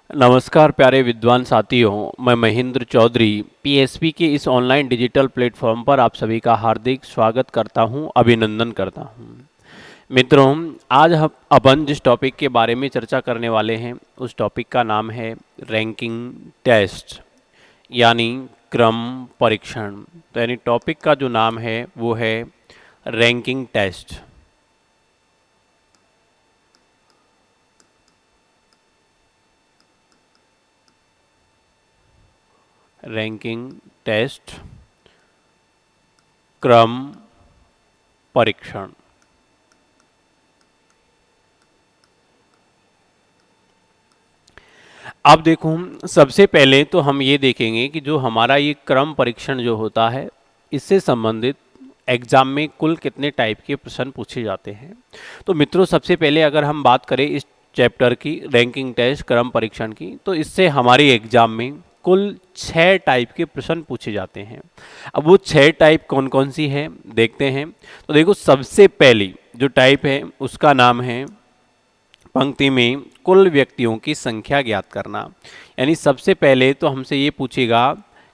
नमस्कार प्यारे विद्वान साथियों, मैं महेंद्र चौधरी पीएसपी के इस ऑनलाइन डिजिटल प्लेटफॉर्म पर आप सभी का हार्दिक स्वागत करता हूं, अभिनंदन करता हूं। मित्रों, आज हम अपन जिस टॉपिक के बारे में चर्चा करने वाले हैं उस टॉपिक का नाम है रैंकिंग टेस्ट यानी क्रम परीक्षण। तो यानी टॉपिक का जो नाम है वो है रैंकिंग टेस्ट। रैंकिंग टेस्ट क्रम परीक्षण। अब देखो, सबसे पहले तो हम ये देखेंगे कि जो हमारा ये क्रम परीक्षण जो होता है इससे संबंधित एग्जाम में कुल कितने टाइप के प्रश्न पूछे जाते हैं। तो मित्रों, सबसे पहले अगर हम बात करें इस चैप्टर की रैंकिंग टेस्ट क्रम परीक्षण की, तो इससे हमारी एग्जाम में कुल 6 टाइप के प्रश्न पूछे जाते हैं। अब वो 6 टाइप कौन कौन सी है देखते हैं। तो देखो, सबसे पहली जो टाइप है उसका नाम है पंक्ति में कुल व्यक्तियों की संख्या ज्ञात करना। यानी सबसे पहले तो हमसे ये पूछेगा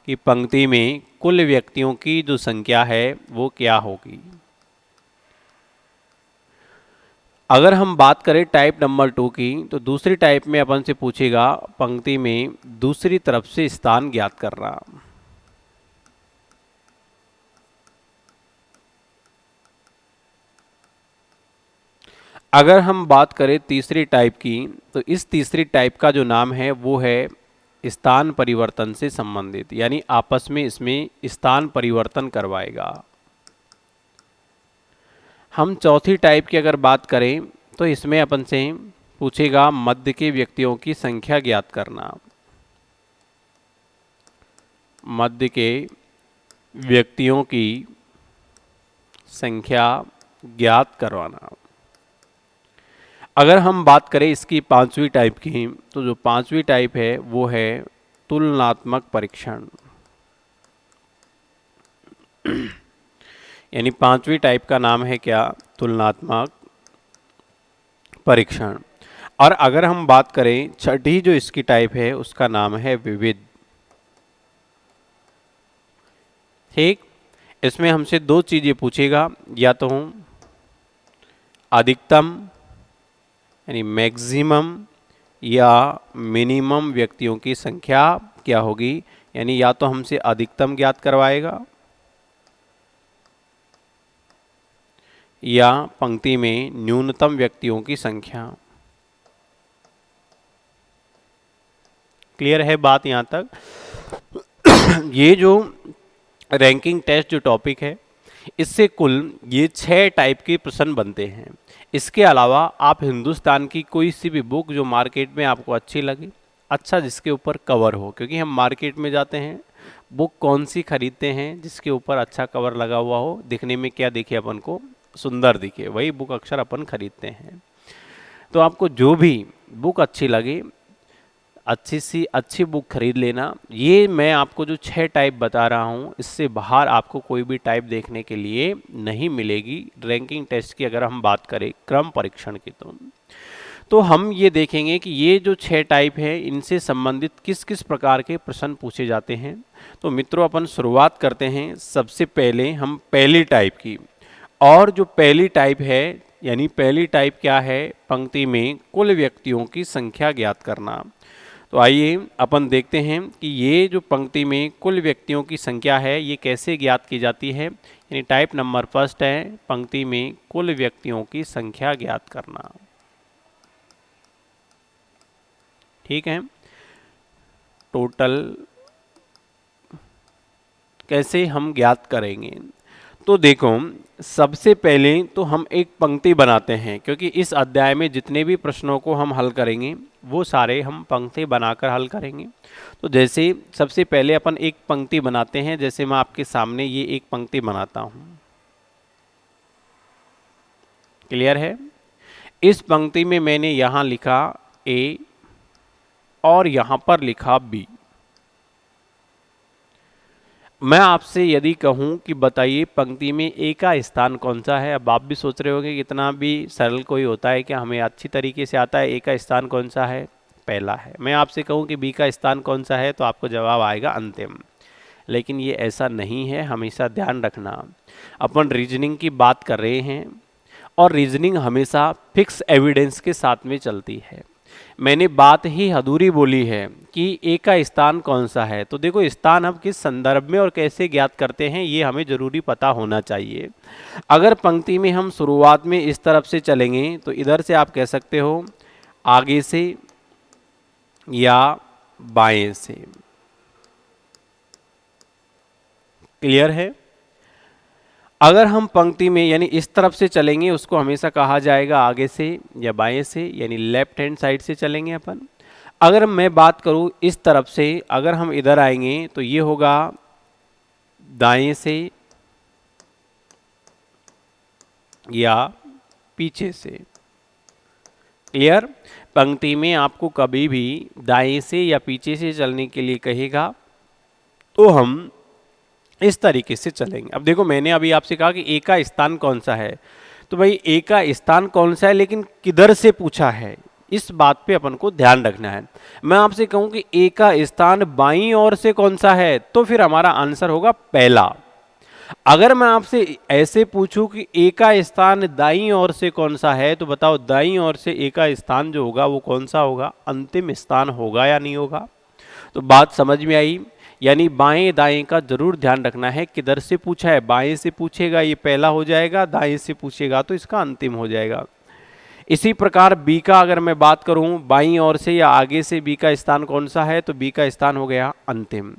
कि पंक्ति में कुल व्यक्तियों की जो संख्या है वो क्या होगी। अगर हम बात करें टाइप नंबर 2 की, तो दूसरी टाइप में अपन से पूछेगा पंक्ति में दूसरी तरफ से स्थान ज्ञात करना। अगर हम बात करें तीसरी टाइप की, तो इस तीसरी टाइप का जो नाम है वो है स्थान परिवर्तन से संबंधित, यानी आपस में इसमें स्थान परिवर्तन करवाएगा। हम चौथी टाइप की अगर बात करें तो इसमें अपन से पूछेगा मध्य के व्यक्तियों की संख्या ज्ञात करना। मध्य के व्यक्तियों की संख्या ज्ञात करवाना। अगर हम बात करें इसकी पांचवी टाइप की, तो जो पांचवी टाइप है वो है तुलनात्मक परीक्षण। यानी पांचवी टाइप का नाम है क्या? तुलनात्मक परीक्षण। और अगर हम बात करें छठी जो इसकी टाइप है उसका नाम है विविध। ठीक, इसमें हमसे दो चीजें पूछेगा, या तो अधिकतम यानी मैक्सिमम या मिनिमम व्यक्तियों की संख्या क्या होगी। यानी या तो हमसे अधिकतम ज्ञात करवाएगा या पंक्ति में न्यूनतम व्यक्तियों की संख्या। क्लियर है बात यहाँ तक? ये जो रैंकिंग टेस्ट जो टॉपिक है इससे कुल ये 6 टाइप के प्रश्न बनते हैं। इसके अलावा आप हिंदुस्तान की कोई सी भी बुक जो मार्केट में आपको अच्छी लगे, अच्छा जिसके ऊपर कवर हो, क्योंकि हम मार्केट में जाते हैं बुक कौन सी खरीदते हैं जिसके ऊपर अच्छा कवर लगा हुआ हो, दिखने में क्या दिखे अपन को, सुंदर दिखे, वही बुक अक्सर अपन खरीदते हैं। तो आपको जो भी बुक अच्छी लगे अच्छी सी अच्छी बुक खरीद लेना। ये मैं आपको जो 6 टाइप बता रहा हूँ इससे बाहर आपको कोई भी टाइप देखने के लिए नहीं मिलेगी रैंकिंग टेस्ट की। अगर हम बात करें क्रम परीक्षण की, तो हम ये देखेंगे कि ये जो 6 टाइप है इनसे संबंधित किस किस प्रकार के प्रश्न पूछे जाते हैं। तो मित्रों, अपन शुरुआत करते हैं सबसे पहले हम पहली टाइप की। और जो पहली टाइप है, यानी पहली टाइप क्या है? पंक्ति में कुल व्यक्तियों की संख्या ज्ञात करना। तो आइए अपन देखते हैं कि ये जो पंक्ति में कुल व्यक्तियों की संख्या है ये कैसे ज्ञात की जाती है। यानी टाइप नंबर फर्स्ट है पंक्ति में कुल व्यक्तियों की संख्या ज्ञात करना। ठीक है, टोटल कैसे हम ज्ञात करेंगे? तो देखो, सबसे पहले तो हम एक पंक्ति बनाते हैं, क्योंकि इस अध्याय में जितने भी प्रश्नों को हम हल करेंगे वो सारे हम पंक्ति बनाकर हल करेंगे। तो जैसे सबसे पहले अपन एक पंक्ति बनाते हैं, जैसे मैं आपके सामने ये एक पंक्ति बनाता हूं। क्लियर है? इस पंक्ति में मैंने यहां लिखा ए और यहां पर लिखा बी। मैं आपसे यदि कहूं कि बताइए पंक्ति में ए का स्थान कौन सा है, अब आप भी सोच रहे होंगे कि इतना भी सरल कोई होता है कि हमें अच्छी तरीके से आता है ए का स्थान कौन सा है। पहला है। मैं आपसे कहूँ कि बी का स्थान कौन सा है तो आपको जवाब आएगा अंतिम, लेकिन ये ऐसा नहीं है। हमेशा ध्यान रखना, अपन रीजनिंग की बात कर रहे हैं और रीजनिंग हमेशा फिक्स एविडेंस के साथ में चलती है। मैंने बात ही अधूरी बोली है कि ए का स्थान कौन सा है, तो देखो स्थान हम किस संदर्भ में और कैसे ज्ञात करते हैं ये हमें जरूरी पता होना चाहिए। अगर पंक्ति में हम शुरुआत में इस तरफ से चलेंगे तो इधर से आप कह सकते हो आगे से या बाएं से। क्लियर है? अगर हम पंक्ति में यानी इस तरफ से चलेंगे उसको हमेशा कहा जाएगा आगे से या बाएं से, यानी लेफ्ट हैंड साइड से चलेंगे अपन। अगर मैं बात करूं इस तरफ से, अगर हम इधर आएंगे तो ये होगा दाएं से या पीछे से। क्लियर? पंक्ति में आपको कभी भी दाएं से या पीछे से चलने के लिए कहेगा तो हम इस तरीके से चलेंगे। अब देखो मैंने अभी आपसे कहा कि ए का स्थान कौन सा है, तो भाई ए का स्थान कौन सा है लेकिन किधर से पूछा है, इस बात पे अपन को ध्यान रखना है। मैं आपसे कहूं कि ए का स्थान बाईं ओर से कौन सा है तो फिर हमारा आंसर होगा पहला। अगर मैं आपसे ऐसे पूछूं कि ए का स्थान दाईं ओर से कौन सा है तो बताओ दाईं ओर से ए का स्थान जो होगा वो कौन सा होगा, अंतिम स्थान होगा या नहीं होगा। तो बात समझ में आई? यानी बाएं दाएं का जरूर ध्यान रखना है, किधर से पूछा है, बाएं से पूछेगा ये पहला हो जाएगा, दाएं से पूछेगा तो इसका अंतिम हो जाएगा। इसी प्रकार बी का अगर मैं बात करूं बाईं ओर से या आगे से बी का स्थान कौन सा है तो बी का स्थान हो गया अंतिम।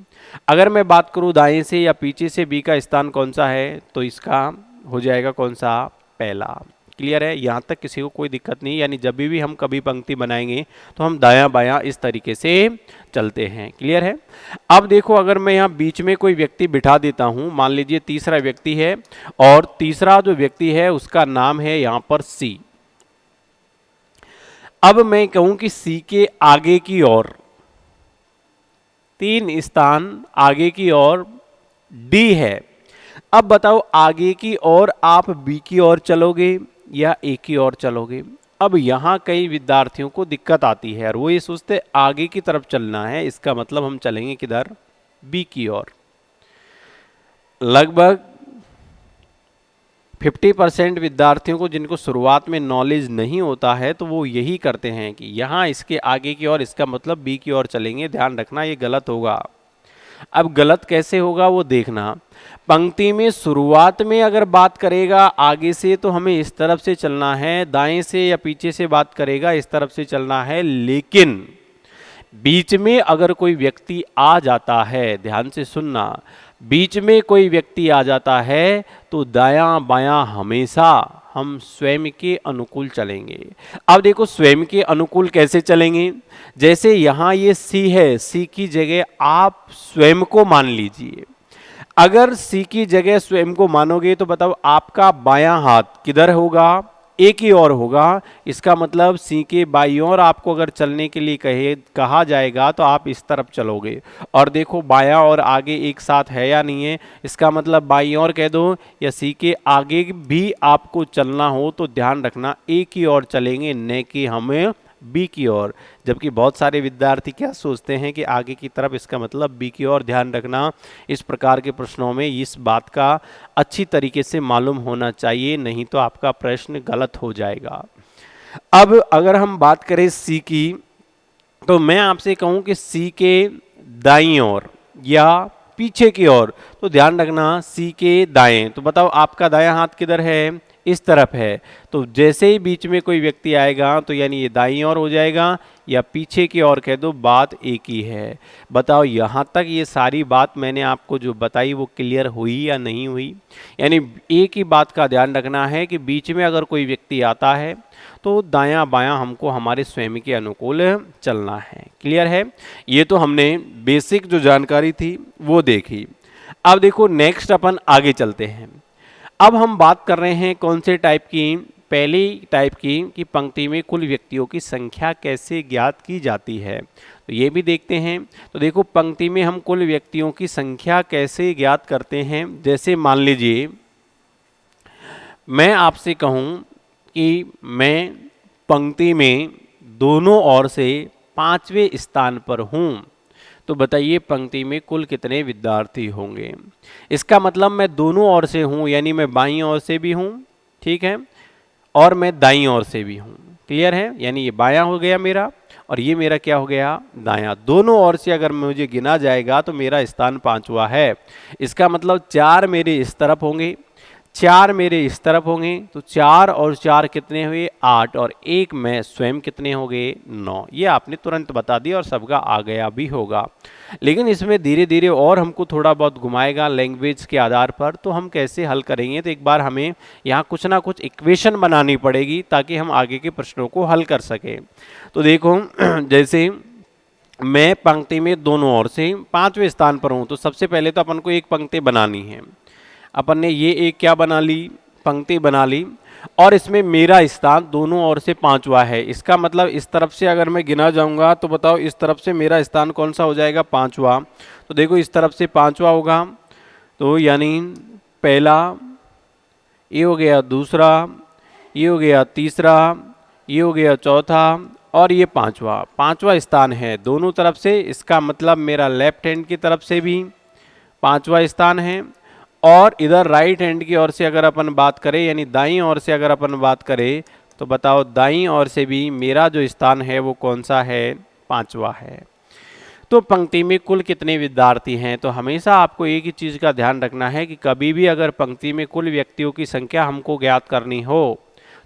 अगर मैं बात करूं दाएं से या पीछे से बी का स्थान कौन सा है तो इसका हो जाएगा कौन सा, पहला। क्लियर है? यहाँ तक किसी को कोई दिक्कत नहीं, यानी जब भी हम कभी पंक्ति बनाएंगे तो हम दायां बायां इस तरीके से चलते हैं। क्लियर है? अब देखो अगर मैं यहाँ बीच में कोई व्यक्ति बिठा देता हूँ, मान लीजिए तीसरा व्यक्ति है और तीसरा जो व्यक्ति है उसका नाम है यहाँ पर सी। अब मैं कहूं कि सी के आगे की ओर 3 स्थान आगे की ओर डी है। अब बताओ आगे की ओर आप बी की ओर चलोगे या ए की ओर चलोगे। अब यहाँ कई विद्यार्थियों को दिक्कत आती है और वो ये सोचते आगे की तरफ चलना है, इसका मतलब हम चलेंगे किधर, बी की ओर। लगभग 50% विद्यार्थियों को जिनको शुरुआत में नॉलेज नहीं होता है तो वो यही करते हैं कि यहाँ इसके आगे की ओर, इसका मतलब बी की ओर चलेंगे। ध्यान रखना ये गलत होगा। अब गलत कैसे होगा वो देखना। पंक्ति में शुरुआत में अगर बात करेगा आगे से तो हमें इस तरफ से चलना है, दाएं से या पीछे से बात करेगा इस तरफ से चलना है, लेकिन बीच में अगर कोई व्यक्ति आ जाता है, ध्यान से सुनना, बीच में कोई व्यक्ति आ जाता है तो दायां बायां हमेशा हम स्वयं के अनुकूल चलेंगे। अब देखो स्वयं के अनुकूल कैसे चलेंगे, जैसे यहाँ ये सी है, सी की जगह आप स्वयं को मान लीजिए। अगर सी की जगह स्वयं को मानोगे तो बताओ आपका बायां हाथ किधर होगा, ए की ओर होगा। इसका मतलब सी के बाईं ओर आपको अगर चलने के लिए कहा जाएगा तो आप इस तरफ चलोगे। और देखो बायां और आगे एक साथ है या नहीं है, इसका मतलब बाईं ओर कह दो या सी के आगे भी आपको चलना हो तो ध्यान रखना ए की ओर चलेंगे, न कि हमें बी की ओर। जबकि बहुत सारे विद्यार्थी क्या सोचते हैं कि आगे की तरफ, इसका मतलब बी की ओर। ध्यान रखना इस प्रकार के प्रश्नों में इस बात का अच्छी तरीके से मालूम होना चाहिए, नहीं तो आपका प्रश्न गलत हो जाएगा। अब अगर हम बात करें सी की, तो मैं आपसे कहूं कि सी के दाईं ओर या पीछे की ओर, तो ध्यान रखना सी के दाएं। तो बताओ आपका दायां हाथ किधर है, इस तरफ है। तो जैसे ही बीच में कोई व्यक्ति आएगा तो यानी ये दाईं ओर हो जाएगा या पीछे की ओर कह दो, बात एक ही है। बताओ यहाँ तक ये सारी बात मैंने आपको जो बताई वो क्लियर हुई या नहीं हुई। यानी एक ही बात का ध्यान रखना है कि बीच में अगर कोई व्यक्ति आता है तो दायां बायां हमको हमारे स्वयं के अनुकूल चलना है। क्लियर है? ये तो हमने बेसिक जो जानकारी थी वो देखी। अब देखो नेक्स्ट अपन आगे चलते हैं। अब हम बात कर रहे हैं कौन से टाइप की, पहली टाइप की कि पंक्ति में कुल व्यक्तियों की संख्या कैसे ज्ञात की जाती है, तो ये भी देखते हैं। तो देखो पंक्ति में हम कुल व्यक्तियों की संख्या कैसे ज्ञात करते हैं। जैसे मान लीजिए मैं आपसे कहूँ कि मैं पंक्ति में दोनों ओर से 5वें स्थान पर हूँ, तो बताइए पंक्ति में कुल कितने विद्यार्थी होंगे। इसका मतलब मैं दोनों ओर से हूँ, यानी मैं बाईं ओर से भी हूँ, ठीक है, और मैं दाईं ओर से भी हूँ। क्लियर है, यानी ये बायां हो गया मेरा और ये मेरा क्या हो गया, दायां। दोनों ओर से अगर मुझे गिना जाएगा तो मेरा स्थान 5वां है। इसका मतलब 4 मेरे इस तरफ होंगे, 4 मेरे इस तरफ होंगे, तो 4 और 4 कितने हुए, 8, और 1 मैं स्वयं कितने हो गए, 9। ये आपने तुरंत बता दिया और सबका आ गया भी होगा। लेकिन इसमें धीरे धीरे और हमको थोड़ा बहुत घुमाएगा लैंग्वेज के आधार पर, तो हम कैसे हल करेंगे, तो एक बार हमें यहाँ कुछ ना कुछ इक्वेशन बनानी पड़ेगी ताकि हम आगे के प्रश्नों को हल कर सकें। तो देखो जैसे मैं पंक्ति में दोनों ओर से 5वें स्थान पर हूँ, तो सबसे पहले तो अपन को एक पंक्ति बनानी है। अपन ने ये एक क्या बना ली, पंक्ति बना ली, और इसमें मेरा स्थान दोनों ओर से 5वां है। इसका मतलब इस तरफ से अगर मैं गिना जाऊंगा तो बताओ इस तरफ से मेरा स्थान कौन सा हो जाएगा, 5वां। तो देखो इस तरफ से 5वां होगा, तो यानी पहला, ये हो गया दूसरा, ये हो गया तीसरा, ये हो गया चौथा, और ये 5वां स्थान है दोनों तरफ से। इसका मतलब मेरा लेफ्ट हैंड की तरफ से भी 5वां स्थान है, और इधर राइट हैंड की ओर से अगर अपन बात करें, यानी दाईं ओर से अगर अपन बात करें, तो बताओ दाईं ओर से भी मेरा जो स्थान है वो कौन सा है, 5वां है। तो पंक्ति में कुल कितने विद्यार्थी हैं, तो हमेशा आपको एक ही चीज़ का ध्यान रखना है कि कभी भी अगर पंक्ति में कुल व्यक्तियों की संख्या हमको ज्ञात करनी हो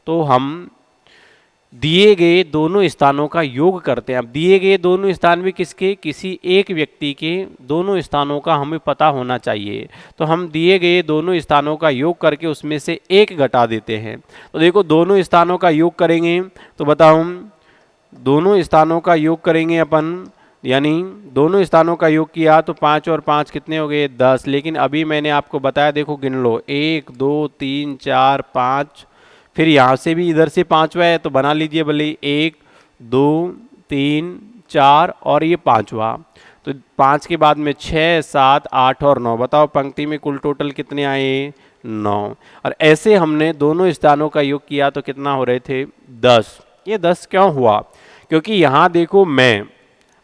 तो हम दिए गए दोनों स्थानों का योग करते हैं। अब दिए गए दोनों स्थान भी किसके, किसी एक व्यक्ति के दोनों स्थानों का हमें पता होना चाहिए। तो हम दिए गए दोनों स्थानों का योग करके उसमें से एक घटा देते हैं। तो देखो दोनों स्थानों का योग करेंगे तो बताओ, दोनों स्थानों का योग करेंगे अपन, यानी दोनों स्थानों का योग किया तो 5 और 5 कितने हो गए, 10। लेकिन अभी मैंने आपको बताया, देखो गिन लो, 1 2 3 4 5, फिर यहाँ से भी इधर से 5वां है तो बना लीजिए भले 1 2 3 4 और ये 5वां। तो 5 के बाद में 6 7 8 और 9, बताओ पंक्ति में कुल टोटल कितने आए, 9। और ऐसे हमने दोनों स्थानों का योग किया तो कितना हो रहे थे, 10। ये 10 क्यों हुआ, क्योंकि यहाँ देखो मैं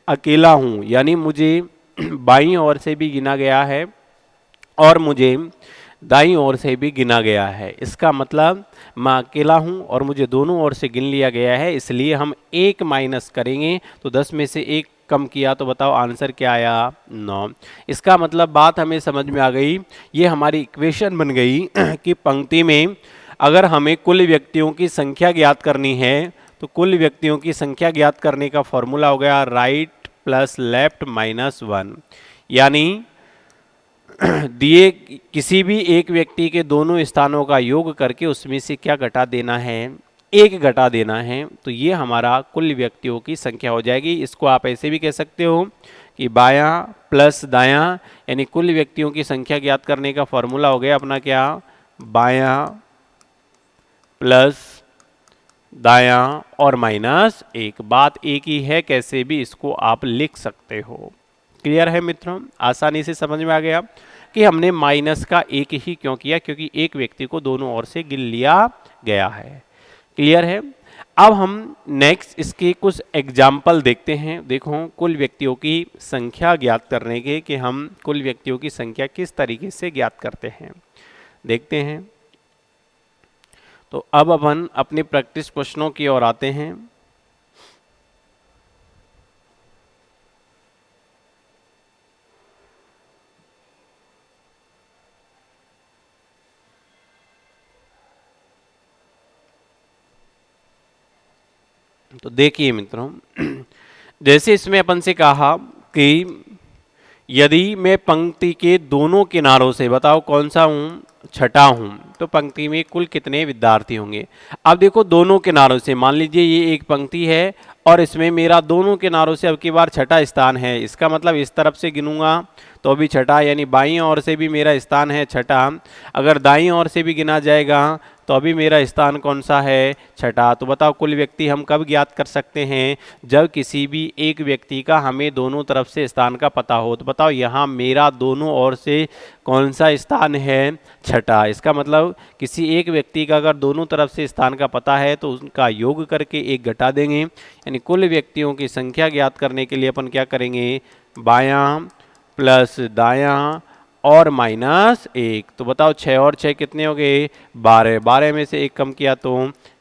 अकेला हूँ, यानी मुझे बाईं ओर से भी गिना गया है और मुझे दाईं ओर से भी गिना गया है। इसका मतलब मैं अकेला हूं और मुझे दोनों ओर से गिन लिया गया है, इसलिए हम 1 माइनस करेंगे तो 10 में से 1 कम किया तो बताओ आंसर क्या आया, 9। इसका मतलब बात हमें समझ में आ गई। ये हमारी इक्वेशन बन गई कि पंक्ति में अगर हमें कुल व्यक्तियों की संख्या ज्ञात करनी है तो कुल व्यक्तियों की संख्या ज्ञात करने का फॉर्मूला हो गया राइट प्लस लेफ्ट माइनस 1, यानी दिए किसी भी एक व्यक्ति के दोनों स्थानों का योग करके उसमें से क्या घटा देना है, 1 घटा देना है। तो ये हमारा कुल व्यक्तियों की संख्या हो जाएगी। इसको आप ऐसे भी कह सकते हो कि बायां प्लस दायां, यानी कुल व्यक्तियों की संख्या ज्ञात करने का फॉर्मूला हो गया अपना क्या, बायां प्लस दायां और माइनस 1। बात एक ही है, कैसे भी इसको आप लिख सकते हो। क्लियर है मित्रों, आसानी से समझ में आ गया कि हमने माइनस का 1 ही क्यों किया, क्योंकि एक व्यक्ति को दोनों ओर से गिन लिया गया है। क्लियर है। अब हम नेक्स्ट इसके कुछ एग्जाम्पल देखते हैं। देखो कुल व्यक्तियों की संख्या ज्ञात करने के कि हम कुल व्यक्तियों की संख्या किस तरीके से ज्ञात करते हैं, देखते हैं। तो अब अपन अपने प्रैक्टिस क्वेश्चनों की ओर आते हैं। तो देखिए मित्रों, जैसे इसमें अपन से कहा कि यदि मैं पंक्ति के दोनों किनारों से, बताओ कौन सा हूँ, छठा हूँ, तो पंक्ति में कुल कितने विद्यार्थी होंगे। अब देखो दोनों किनारों से, मान लीजिए ये एक पंक्ति है और इसमें मेरा दोनों किनारों से अब की बार छठा स्थान है। इसका मतलब इस तरफ से गिनूंगा तो भी छठा, यानी बाईं ओर से भी मेरा स्थान है छठा। अगर दाईं ओर से भी गिना जाएगा तो अभी मेरा स्थान कौन सा है, छठा। तो बताओ कुल व्यक्ति हम कब ज्ञात कर सकते हैं, जब किसी भी एक व्यक्ति का हमें दोनों तरफ से स्थान का पता हो। तो बताओ यहाँ मेरा दोनों ओर से कौन सा स्थान है, छठा। इसका मतलब किसी एक व्यक्ति का अगर दोनों तरफ से स्थान का पता है तो उनका योग करके एक घटा देंगे, यानी कुल व्यक्तियों की संख्या ज्ञात करने के लिए अपन क्या करेंगे, बायां प्लस दायां और माइनस एक। तो बताओ 6 और 6 कितने हो गए, 12। 12 में से एक कम किया तो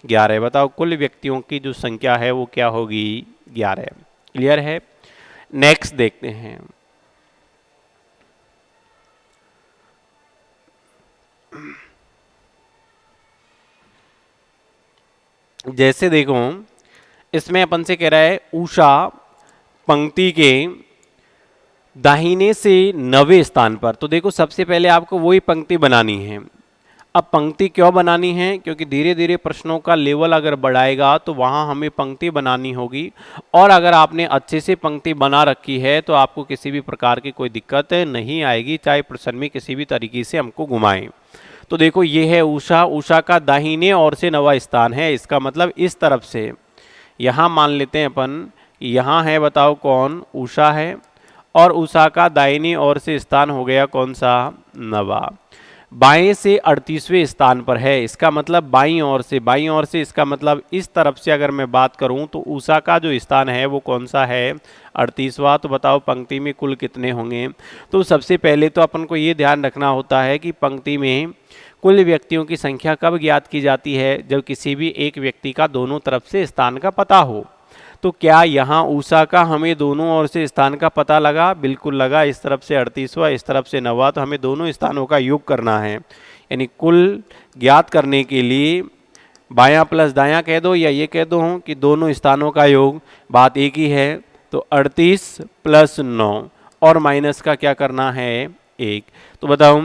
11। बताओ कुल व्यक्तियों की जो संख्या है वो क्या होगी, 11। क्लियर है। नेक्स्ट देखते हैं। जैसे देखो इसमें अपन से कह रहा है उषा पंक्ति के दाहिने से 9वें स्थान पर। तो देखो सबसे पहले आपको वही पंक्ति बनानी है। अब पंक्ति क्यों बनानी है, क्योंकि धीरे धीरे प्रश्नों का लेवल अगर बढ़ाएगा तो वहाँ हमें पंक्ति बनानी होगी, और अगर आपने अच्छे से पंक्ति बना रखी है तो आपको किसी भी प्रकार की कोई दिक्कत नहीं आएगी, चाहे प्रश्न में किसी भी तरीके से हमको घुमाएं। तो देखो ये है उषा, उषा का दाहिने ओर से 9वां स्थान है, इसका मतलब इस तरफ से यहाँ मान लेते हैं अपन, यहाँ है बताओ कौन, उषा है, और उषा का दाहिनी ओर से स्थान हो गया कौन सा, 9वां। बाएं से 38वें स्थान पर है, इसका मतलब बाईं ओर से, बाईं ओर से इसका मतलब इस तरफ से अगर मैं बात करूं तो उषा का जो स्थान है वो कौन सा है, 38वां। तो बताओ पंक्ति में कुल कितने होंगे। तो सबसे पहले तो अपन को ये ध्यान रखना होता है कि पंक्ति में कुल व्यक्तियों की संख्या कब ज्ञात की जाती है, जब किसी भी एक व्यक्ति का दोनों तरफ से स्थान का पता हो। तो क्या यहाँ उषा का हमें दोनों ओर से स्थान का पता लगा, बिल्कुल लगा। इस तरफ से 38वां, इस तरफ से 9वां, तो हमें दोनों स्थानों का योग करना है, यानी कुल ज्ञात करने के लिए बायां प्लस दायां कह दो या ये कह दो कि दोनों स्थानों का योग, बात एक ही है। तो 38 प्लस 9 और माइनस का क्या करना है, 1। तो बताओ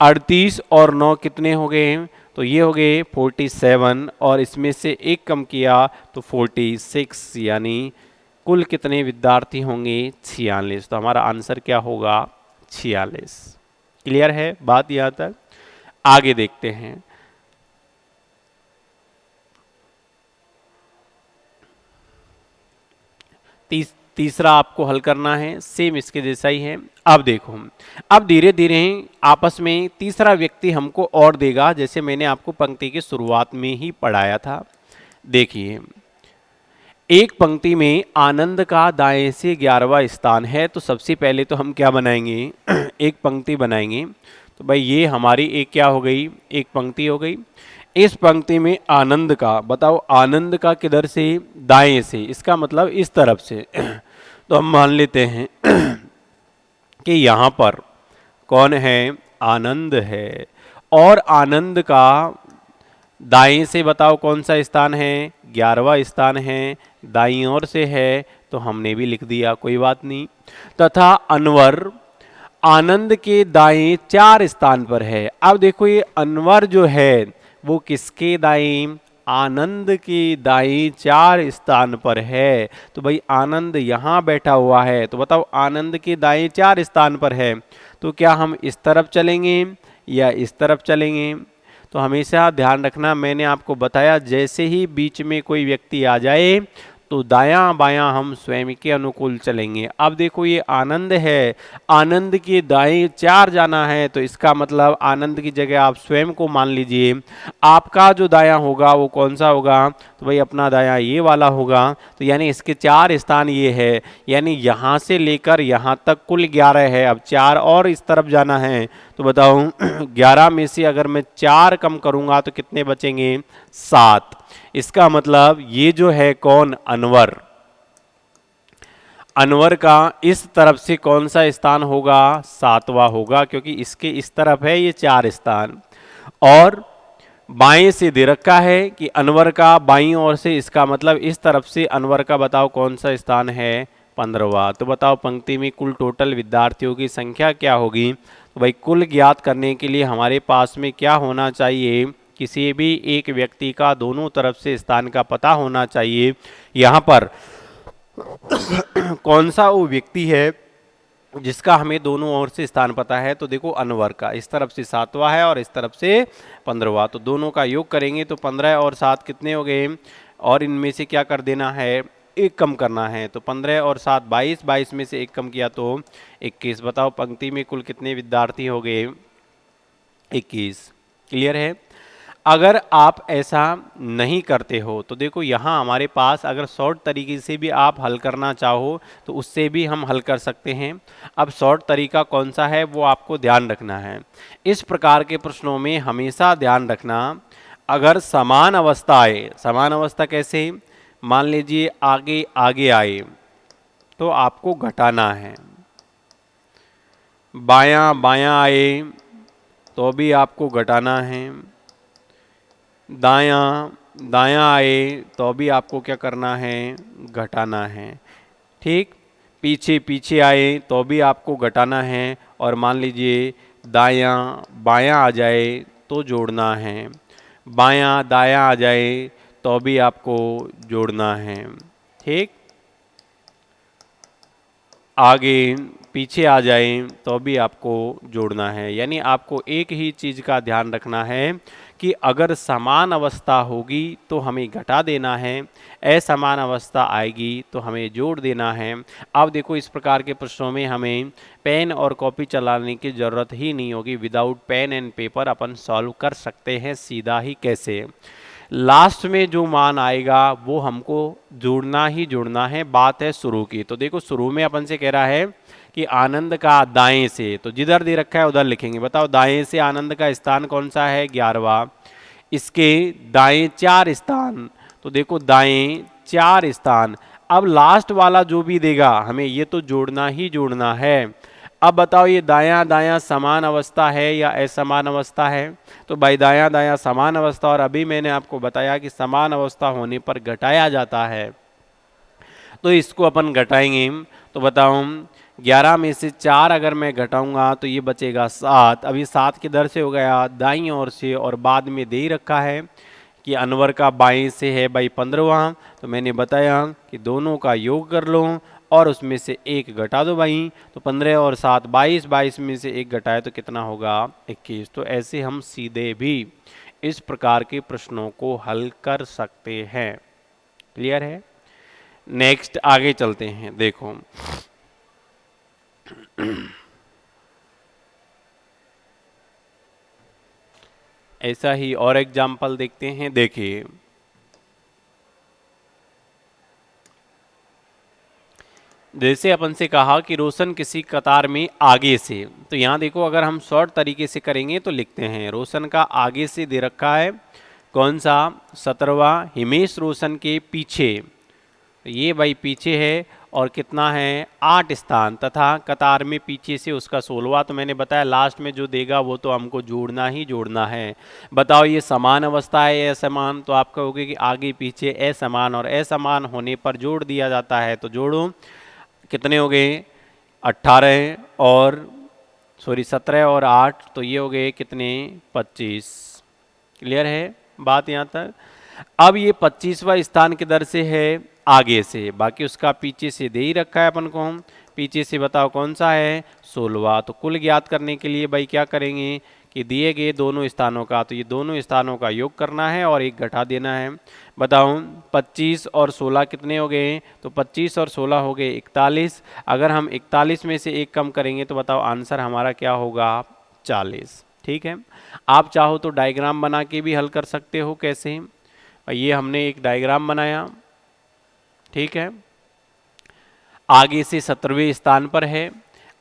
38 और 9 कितने हो गए, तो ये हो गए 47, और इसमें से एक कम किया तो 46, यानी कुल कितने विद्यार्थी होंगे, 46। तो हमारा आंसर क्या होगा, 46। क्लियर है बात यहाँ तक। आगे देखते हैं। तीसरा आपको हल करना है, सेम इसके जैसा ही है। अब देखो, अब धीरे धीरे आपस में तीसरा व्यक्ति हमको और देगा, जैसे मैंने आपको पंक्ति की शुरुआत में ही पढ़ाया था। देखिए एक पंक्ति में आनंद का दाएं से 11वां स्थान है, तो सबसे पहले तो हम क्या बनाएंगे, एक पंक्ति बनाएंगे। तो भाई ये हमारी एक क्या हो गई, एक पंक्ति हो गई। इस पंक्ति में आनंद का, बताओ आनंद का किधर से, दाएं से, इसका मतलब इस तरफ से। तो हम मान लेते हैं कि यहाँ पर कौन है, आनंद है, और आनंद का दाएं से बताओ कौन सा स्थान है, 11वां स्थान है, दाईं ओर से है, तो हमने भी लिख दिया, कोई बात नहीं। तथा अनवर आनंद के दाएं 4 स्थान पर है। अब देखो ये अनवर जो है वो किसके दाएं, आनंद के दाएं 4 स्थान पर है। तो भाई आनंद यहाँ बैठा हुआ है, तो बताओ आनंद के दाएं 4 स्थान पर है, तो क्या हम इस तरफ चलेंगे या इस तरफ चलेंगे। तो हमेशा ध्यान रखना, मैंने आपको बताया जैसे ही बीच में कोई व्यक्ति आ जाए तो दायां बायां हम स्वयं के अनुकूल चलेंगे। अब देखो ये आनंद है, आनंद के दाएं 4 जाना है, तो इसका मतलब आनंद की जगह आप स्वयं को मान लीजिए। आपका जो दायां होगा वो कौन सा होगा, तो भाई अपना दायां ये वाला होगा। तो यानी इसके 4 स्थान ये है, यानी यहाँ से लेकर यहाँ तक कुल 11 है। अब 4 और इस तरफ जाना है, तो बताओ 11 में से अगर मैं 4 कम करूँगा तो कितने बचेंगे, 7। इसका मतलब ये जो है कौन, अनवर, अनवर का इस तरफ से कौन सा स्थान होगा, 7वां होगा, क्योंकि इसके इस तरफ है ये 4 स्थान, और बाएं से दे रखा है कि अनवर का बाईं ओर से, इसका मतलब इस तरफ से अनवर का बताओ कौन सा स्थान है, 15वां। तो बताओ पंक्ति में कुल टोटल विद्यार्थियों की संख्या क्या होगी। तो भाई कुल ज्ञात करने के लिए हमारे पास में क्या होना चाहिए, किसी भी एक व्यक्ति का दोनों तरफ से स्थान का पता होना चाहिए। यहाँ पर कौन सा वो व्यक्ति है जिसका हमें दोनों ओर से स्थान पता है। तो देखो अनवर का इस तरफ से 7वां है और इस तरफ से 15वां, तो दोनों का योग करेंगे तो 15 और 7 कितने हो गए, और इनमें से क्या कर देना है, एक कम करना है। तो 15 और 7 22, 22 में से एक कम किया तो 21। बताओ पंक्ति में कुल कितने विद्यार्थी हो गए, 21। क्लियर है। अगर आप ऐसा नहीं करते हो तो देखो यहाँ हमारे पास अगर शॉर्ट तरीके से भी आप हल करना चाहो तो उससे भी हम हल कर सकते हैं। अब शॉर्ट तरीका कौन सा है वो आपको ध्यान रखना है। इस प्रकार के प्रश्नों में हमेशा ध्यान रखना, अगर समान अवस्था आए, समान अवस्था कैसे, मान लीजिए आगे आगे आए तो आपको घटाना है, बायां बायां आए तो भी आपको घटाना है, दायां दायां आए तो भी आपको क्या करना है, घटाना है। ठीक, पीछे पीछे आए तो भी आपको घटाना है, और मान लीजिए दायां बायां आ जाए तो जोड़ना है, बायां दायां आ जाए तो भी आपको जोड़ना है। ठीक, आगे पीछे आ जाए तो भी आपको जोड़ना है। यानी आपको एक ही चीज़ का ध्यान रखना है कि अगर समान अवस्था होगी तो हमें घटा देना है, असमान अवस्था आएगी तो हमें जोड़ देना है। अब देखो इस प्रकार के प्रश्नों में हमें पेन और कॉपी चलाने की ज़रूरत ही नहीं होगी, विदाउट पेन एंड पेपर अपन सॉल्व कर सकते हैं सीधा ही। कैसे, लास्ट में जो मान आएगा वो हमको जोड़ना ही जोड़ना है। बात है शुरू की, तो देखो शुरू में अपन से कह रहा है कि आनंद का दाएं से, तो जिधर दे रखा है उधर लिखेंगे। बताओ दाएं से आनंद का स्थान कौन सा है, 11वां। इसके दाएं 4 स्थान, तो देखो दाएं 4 स्थान। अब लास्ट वाला जो भी देगा हमें ये तो जोड़ना ही जोड़ना है। अब बताओ ये दायां दायां समान अवस्था है या असमान अवस्था है, तो भाई दायां दायां समान अवस्था, और अभी मैंने आपको बताया कि समान अवस्था होने पर घटाया जाता है, तो इसको अपन घटाएंगे। तो बताओ 11 में से 4 अगर मैं घटाऊंगा तो ये बचेगा 7। अभी 7 किधर से हो गया, दाईं ओर से, और बाद में दे ही रखा है कि अनवर का बाईं से है भाई 15वां, तो मैंने बताया कि दोनों का योग कर लो और उसमें से एक घटा दो भाई। तो 15 और 7 22, 22 में से एक घटाए तो कितना होगा, 21। तो ऐसे हम सीधे भी इस प्रकार के प्रश्नों को हल कर सकते हैं। क्लियर है। नेक्स्ट आगे चलते हैं। देखो ऐसा ही और एग्जाम्पल देखते हैं। देखिए जैसे अपन से कहा कि रोशन किसी कतार में आगे से, तो यहाँ देखो अगर हम शॉर्ट तरीके से करेंगे तो लिखते हैं रोशन का आगे से दे रखा है कौन सा, 17वां। हिमेश रोशन के पीछे, तो ये भाई पीछे है और कितना है, 8 स्थान, तथा कतार में पीछे से उसका 16वां। तो मैंने बताया लास्ट में जो देगा वो तो हमको जोड़ना ही जोड़ना है। बताओ ये समान अवस्था है या असमान, तो आप कहोगे कि आगे पीछे असमान, और असमान होने पर जोड़ दिया जाता है। तो जोड़ो, कितने हो गए, 18 और 17 और 8, तो ये हो गए कितने, 25। क्लियर है बात यहाँ तक। अब ये 25वां स्थान किधर से है, आगे से, बाकी उसका पीछे से दे ही रखा है अपन को। हम पीछे से बताओ कौन सा है, 16वां। तो कुल ज्ञात करने के लिए भाई क्या करेंगे कि दिए गए दोनों स्थानों का, तो ये दोनों स्थानों का योग करना है और एक घटा देना है। बताओ 25 और 16 कितने हो गए, तो 25 और 16 हो गए 41। अगर हम 41 में से एक कम करेंगे तो बताओ आंसर हमारा क्या होगा, 40। ठीक है। आप चाहो तो डायग्राम बना के भी हल कर सकते हो। कैसे, ये हमने एक डायग्राम बनाया, ठीक है, आगे से 17वें स्थान पर है।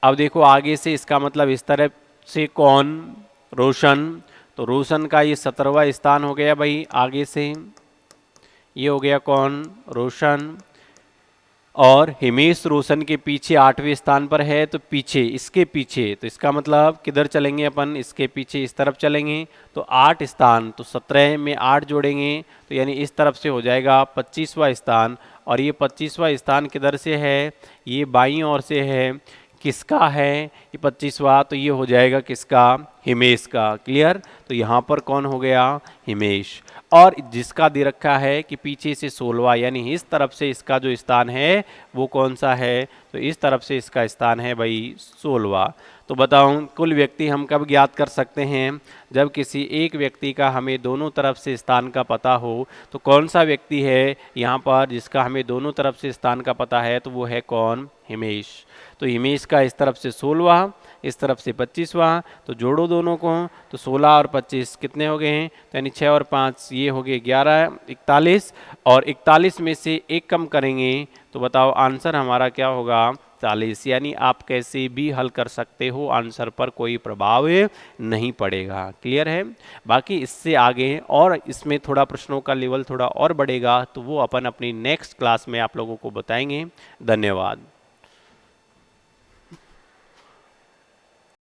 अब देखो आगे से इसका मतलब इस तरफ से कौन, रोशन, तो रोशन का ये 17वां स्थान हो गया भाई आगे से, ये हो गया कौन, रोशन। और हिमेश रोशन के पीछे 8वें स्थान पर है, तो पीछे, इसके पीछे, तो इसका मतलब किधर चलेंगे अपन, इसके पीछे इस तरफ चलेंगे, तो 8 स्थान, तो 17 में 8 जोड़ेंगे, तो यानी इस तरफ से हो जाएगा 25वां स्थान। और ये 25वां स्थान किधर से है, ये बाईं ओर से है। किसका है ये 25वां, तो ये हो जाएगा किसका, हिमेश का। क्लियर। तो यहाँ पर कौन हो गया, हिमेश। और जिसका दे रखा है कि पीछे से 16 यानी इस तरफ से इसका जो स्थान है वो कौन सा है, तो इस तरफ से इसका स्थान है भाई 16। तो बताऊं कुल व्यक्ति हम कब ज्ञात कर सकते हैं, जब किसी एक व्यक्ति का हमें दोनों तरफ से स्थान का पता हो। तो कौन सा व्यक्ति है यहाँ पर जिसका हमें दोनों तरफ से स्थान का पता है, तो वो है कौन, हिमेश। तो हिमेश का इस तरफ से 16, इस तरफ से 25वां, तो जोड़ो दोनों को, तो 16 और 25 कितने हो गए हैं, तो यानी 6 और 5 ये हो गए 11, 41, और 41 में से एक कम करेंगे तो बताओ आंसर हमारा क्या होगा, 40। यानी आप कैसे भी हल कर सकते हो, आंसर पर कोई प्रभाव नहीं पड़ेगा। क्लियर है। बाकी इससे आगे और इसमें थोड़ा प्रश्नों का लेवल थोड़ा और बढ़ेगा, तो वो अपन अपनी नेक्स्ट क्लास में आप लोगों को बताएंगे। धन्यवाद।